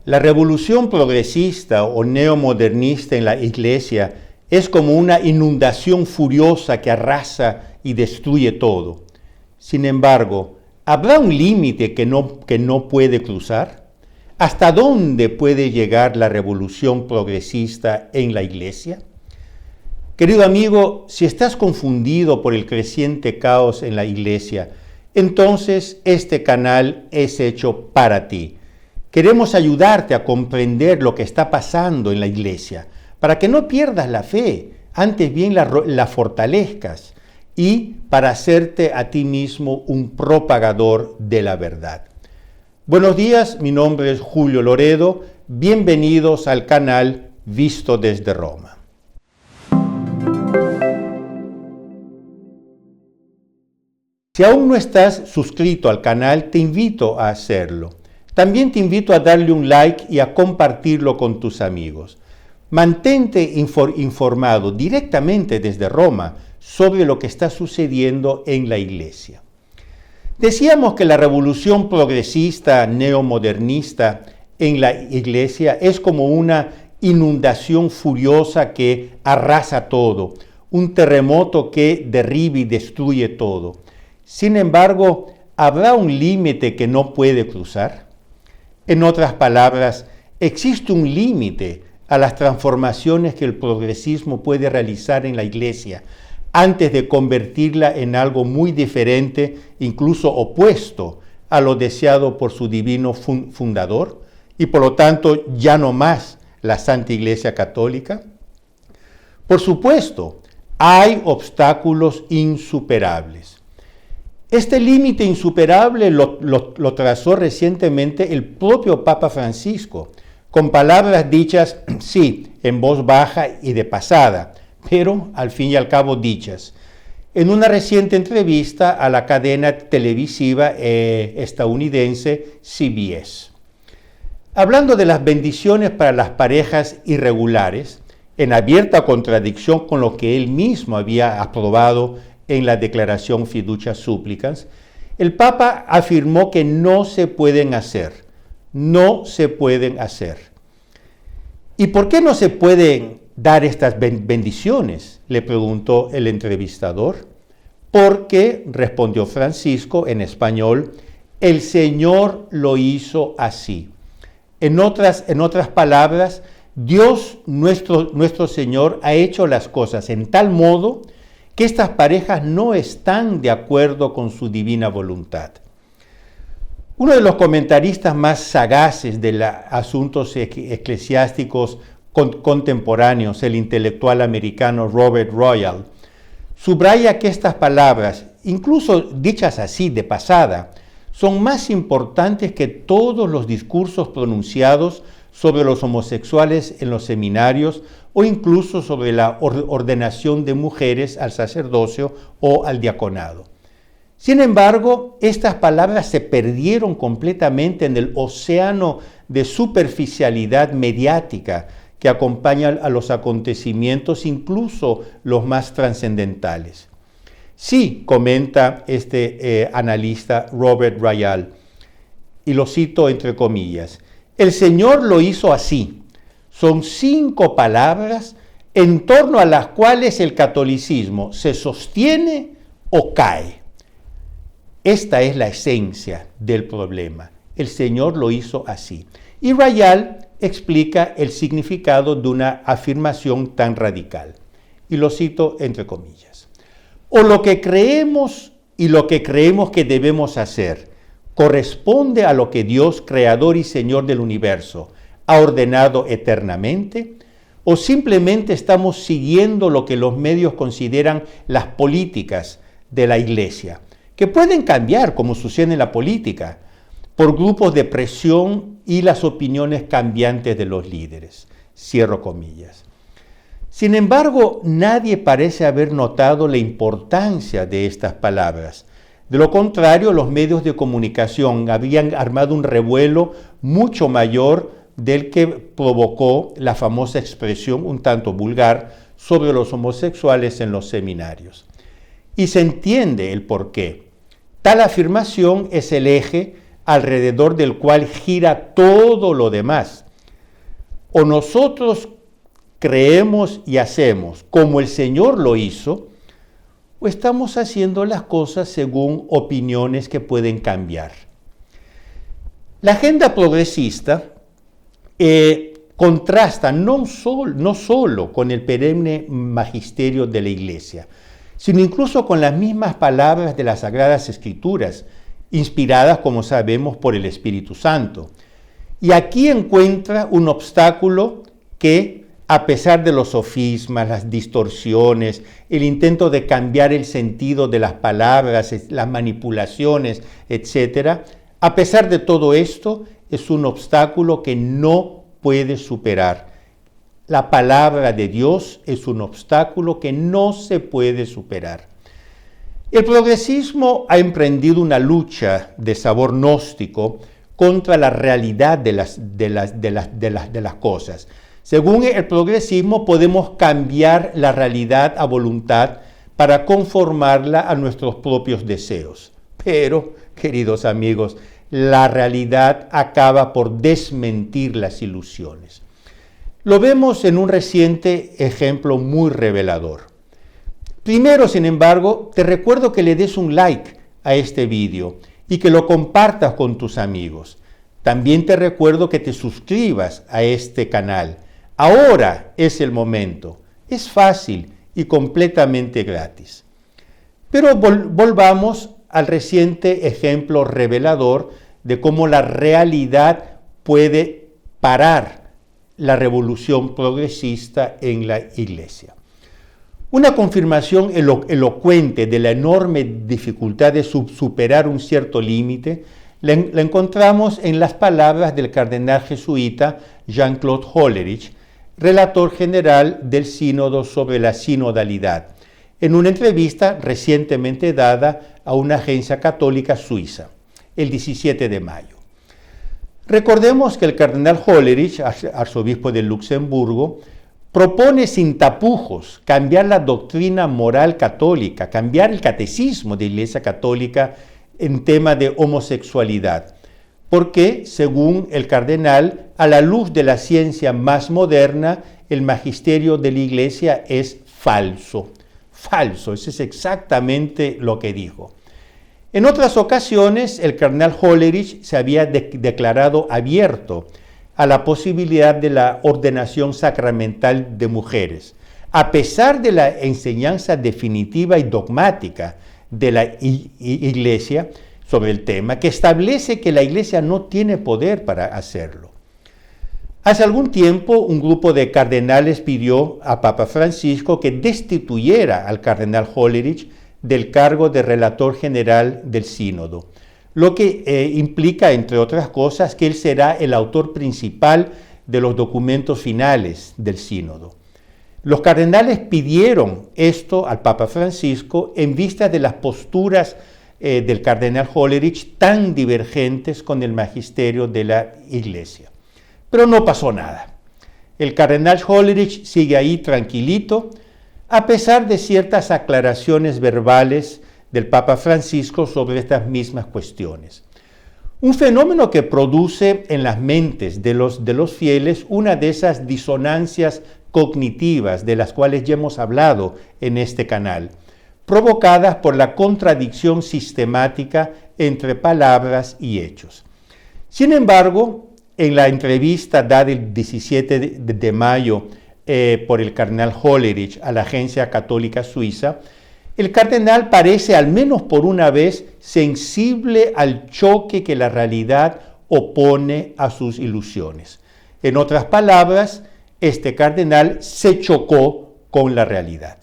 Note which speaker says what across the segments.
Speaker 1: La revolución progresista o neomodernista en la Iglesia es como una inundación furiosa que arrasa y destruye todo. Sin embargo, ¿habrá un límite que no puede cruzar? ¿Hasta dónde puede llegar la revolución progresista en la Iglesia? Querido amigo, si estás confundido por el creciente caos en la Iglesia, entonces este canal es hecho para ti. Queremos ayudarte a comprender lo que está pasando en la Iglesia, para que no pierdas la fe, antes bien la fortalezcas, y para hacerte a ti mismo un propagador de la verdad. Buenos días, mi nombre es Julio Loredo, bienvenidos al canal Visto desde Roma. Si aún no estás suscrito al canal, te invito a hacerlo. También te invito a darle un like y a compartirlo con tus amigos. Mantente informado directamente desde Roma sobre lo que está sucediendo en la Iglesia. Decíamos que la revolución progresista neomodernista en la Iglesia es como una inundación furiosa que arrasa todo, un terremoto que derriba y destruye todo. Sin embargo, ¿habrá un límite que no puede cruzar? En otras palabras, existe un límite a las transformaciones que el progresismo puede realizar en la Iglesia antes de convertirla en algo muy diferente, incluso opuesto a lo deseado por su divino fundador y por lo tanto ya no más la Santa Iglesia Católica. Por supuesto, hay obstáculos insuperables. Este límite insuperable lo trazó recientemente el propio Papa Francisco, con palabras dichas, sí, en voz baja y de pasada, pero al fin y al cabo dichas, en una reciente entrevista a la cadena televisiva estadounidense CBS. Hablando de las bendiciones para las parejas irregulares, en abierta contradicción con lo que él mismo había aprobado en la declaración Fiducia Supplicans, el Papa afirmó que no se pueden hacer. ¿Y por qué no se pueden dar estas bendiciones?, le preguntó el entrevistador. Porque, respondió Francisco en español, el Señor lo hizo así. En otras palabras, Dios nuestro Señor ha hecho las cosas en tal modo que estas parejas no están de acuerdo con su divina voluntad. Uno de los comentaristas más sagaces de los asuntos eclesiásticos contemporáneos, el intelectual americano Robert Royal, subraya que estas palabras, incluso dichas así de pasada, son más importantes que todos los discursos pronunciados sobre los homosexuales en los seminarios o incluso sobre la ordenación de mujeres al sacerdocio o al diaconado. Sin embargo, estas palabras se perdieron completamente en el océano de superficialidad mediática que acompaña a los acontecimientos, incluso los más trascendentales. Sí, comenta este analista Robert Royal, y lo cito entre comillas, el Señor lo hizo así. Son 5 palabras en torno a las cuales el catolicismo se sostiene o cae. Esta es la esencia del problema. El Señor lo hizo así. Y Royal explica el significado de una afirmación tan radical. Y lo cito entre comillas. O lo que creemos y lo que creemos que debemos hacer corresponde a lo que Dios, creador y Señor del universo, ha ordenado eternamente, o simplemente estamos siguiendo lo que los medios consideran las políticas de la Iglesia, que pueden cambiar, como sucede en la política, por grupos de presión y las opiniones cambiantes de los líderes. Cierro comillas. Sin embargo, nadie parece haber notado la importancia de estas palabras. De lo contrario, los medios de comunicación habían armado un revuelo mucho mayor del que provocó la famosa expresión un tanto vulgar sobre los homosexuales en los seminarios. Y se entiende el porqué. Tal afirmación es el eje alrededor del cual gira todo lo demás. O nosotros creemos y hacemos como el Señor lo hizo, o estamos haciendo las cosas según opiniones que pueden cambiar. La agenda progresista contrasta no solo con el perenne magisterio de la Iglesia, sino incluso con las mismas palabras de las Sagradas Escrituras, inspiradas, como sabemos, por el Espíritu Santo. Y aquí encuentra un obstáculo que, a pesar de los sofismas, las distorsiones, el intento de cambiar el sentido de las palabras, las manipulaciones, etc., a pesar de todo esto, es un obstáculo que no puede superar. La palabra de Dios es un obstáculo que no se puede superar. El progresismo ha emprendido una lucha de sabor gnóstico contra la realidad de las cosas. Según el progresismo, podemos cambiar la realidad a voluntad para conformarla a nuestros propios deseos. Pero, queridos amigos, la realidad acaba por desmentir las ilusiones. Lo vemos en un reciente ejemplo muy revelador. Primero, sin embargo, te recuerdo que le des un like a este vídeo y que lo compartas con tus amigos. También te recuerdo que te suscribas a este canal. Ahora es el momento. Es fácil y completamente gratis. Pero volvamos al reciente ejemplo revelador de cómo la realidad puede parar la revolución progresista en la Iglesia. Una confirmación elocuente de la enorme dificultad de superar un cierto límite la encontramos en las palabras del cardenal jesuita Jean-Claude Hollerich, relator general del Sínodo sobre la sinodalidad, en una entrevista recientemente dada a una agencia católica suiza, el 17 de mayo. Recordemos que el cardenal Hollerich, arzobispo de Luxemburgo, propone sin tapujos cambiar la doctrina moral católica, cambiar el catecismo de la Iglesia Católica en tema de homosexualidad, porque, según el cardenal, a la luz de la ciencia más moderna, el magisterio de la Iglesia es falso. Falso, eso es exactamente lo que dijo. En otras ocasiones, el cardenal Hollerich se había declarado abierto a la posibilidad de la ordenación sacramental de mujeres, a pesar de la enseñanza definitiva y dogmática de la Iglesia sobre el tema, que establece que la Iglesia no tiene poder para hacerlo. Hace algún tiempo, un grupo de cardenales pidió a Papa Francisco que destituyera al cardenal Hollerich del cargo de relator general del sínodo, lo que implica, entre otras cosas, que él será el autor principal de los documentos finales del sínodo. Los cardenales pidieron esto al Papa Francisco en vista de las posturas del cardenal Hollerich tan divergentes con el magisterio de la Iglesia. Pero no pasó nada. El cardenal Hollerich sigue ahí tranquilito, a pesar de ciertas aclaraciones verbales del Papa Francisco sobre estas mismas cuestiones. Un fenómeno que produce en las mentes de los fieles una de esas disonancias cognitivas de las cuales ya hemos hablado en este canal, provocadas por la contradicción sistemática entre palabras y hechos. Sin embargo, en la entrevista dada el 17 de mayo por el cardenal Hollerich a la agencia católica suiza, el cardenal parece, al menos por una vez, sensible al choque que la realidad opone a sus ilusiones. En otras palabras, este cardenal se chocó con la realidad.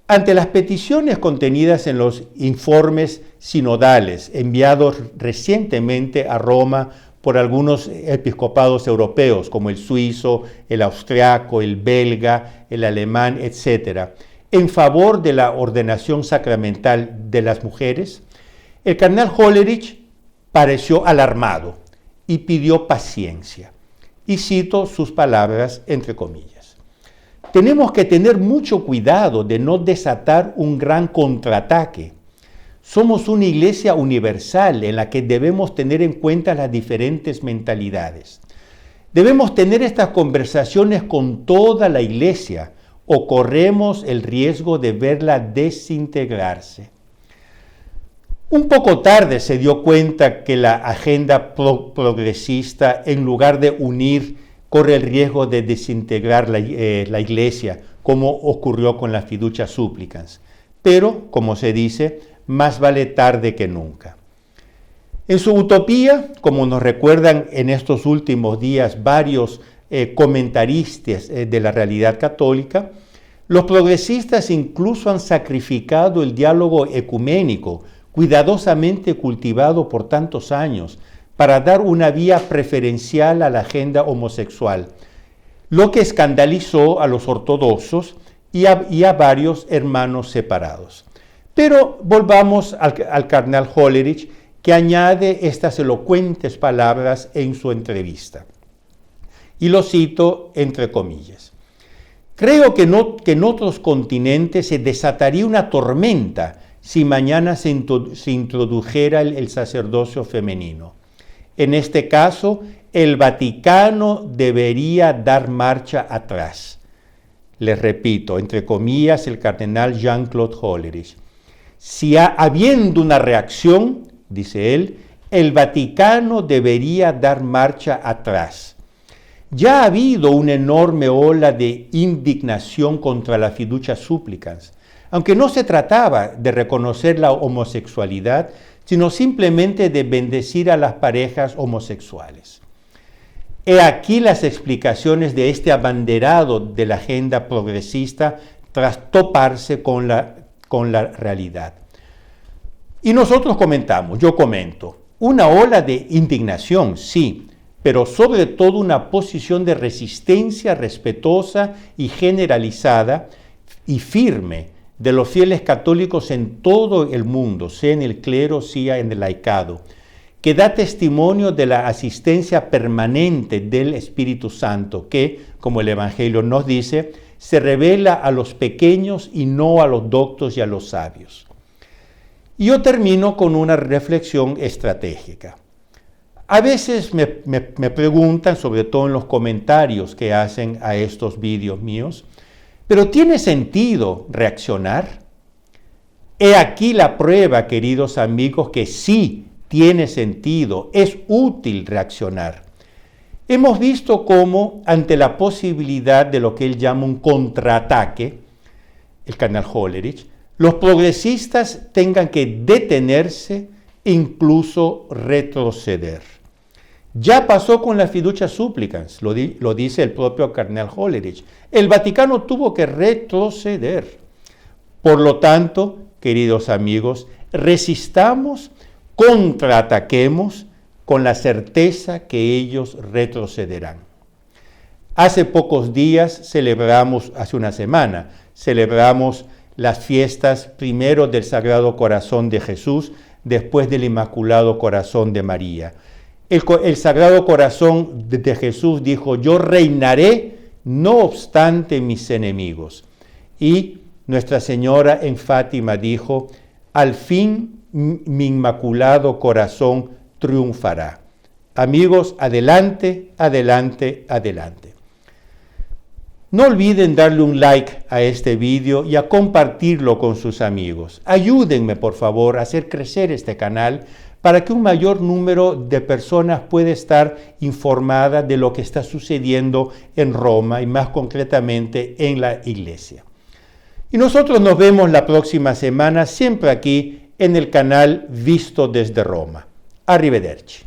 Speaker 1: Ante las peticiones contenidas en los informes sinodales enviados recientemente a Roma por algunos episcopados europeos, como el suizo, el austriaco, el belga, el alemán, etc., en favor de la ordenación sacramental de las mujeres, el cardenal Hollerich pareció alarmado y pidió paciencia. Y cito sus palabras entre comillas. Tenemos que tener mucho cuidado de no desatar un gran contraataque. Somos una iglesia universal en la que debemos tener en cuenta las diferentes mentalidades. Debemos tener estas conversaciones con toda la iglesia o corremos el riesgo de verla desintegrarse. Un poco tarde se dio cuenta que la agenda progresista, en lugar de unir, corre el riesgo de desintegrar la iglesia, como ocurrió con las fiducia supplicans. Pero, como se dice, más vale tarde que nunca. En su utopía, como nos recuerdan en estos últimos días varios comentaristas de la realidad católica, los progresistas incluso han sacrificado el diálogo ecuménico, cuidadosamente cultivado por tantos años, para dar una vía preferencial a la agenda homosexual, lo que escandalizó a los ortodoxos y a varios hermanos separados. Pero volvamos al cardenal Hollerich, que añade estas elocuentes palabras en su entrevista. Y lo cito entre comillas. Creo que en otros continentes se desataría una tormenta si mañana se introdujera el sacerdocio femenino. En este caso, el Vaticano debería dar marcha atrás. Les repito, entre comillas, el cardenal Jean-Claude Hollerich. Si habiendo una reacción, dice él, el Vaticano debería dar marcha atrás. Ya ha habido una enorme ola de indignación contra la fiducia supplicans, aunque no se trataba de reconocer la homosexualidad, sino simplemente de bendecir a las parejas homosexuales. He aquí las explicaciones de este abanderado de la agenda progresista tras toparse con la realidad. Y nosotros comentamos, yo comento, una ola de indignación, sí, pero sobre todo una posición de resistencia respetuosa y generalizada y firme de los fieles católicos en todo el mundo, sea en el clero, sea en el laicado, que da testimonio de la asistencia permanente del Espíritu Santo, que, como el Evangelio nos dice, se revela a los pequeños y no a los doctos y a los sabios. Y yo termino con una reflexión estratégica. A veces me preguntan, sobre todo en los comentarios que hacen a estos vídeos míos, ¿pero tiene sentido reaccionar? He aquí la prueba, queridos amigos, que sí tiene sentido, es útil reaccionar. Hemos visto cómo, ante la posibilidad de lo que él llama un contraataque, el cardenal Hollerich, los progresistas tengan que detenerse e incluso retroceder. Ya pasó con la fiducia supplicans, lo dice el propio cardenal Hollerich. El Vaticano tuvo que retroceder. Por lo tanto, queridos amigos, resistamos, contraataquemos con la certeza que ellos retrocederán. Hace pocos días hace una semana, celebramos las fiestas primero del Sagrado Corazón de Jesús, después del Inmaculado Corazón de María. El Sagrado Corazón de Jesús dijo, yo reinaré no obstante mis enemigos. Y Nuestra Señora en Fátima dijo, al fin mi Inmaculado Corazón triunfará. Amigos, adelante, adelante, adelante. No olviden darle un like a este vídeo y a compartirlo con sus amigos. Ayúdenme, por favor, a hacer crecer este canal para que un mayor número de personas pueda estar informada de lo que está sucediendo en Roma y más concretamente en la Iglesia. Y nosotros nos vemos la próxima semana, siempre aquí en el canal Visto desde Roma. Arrivederci.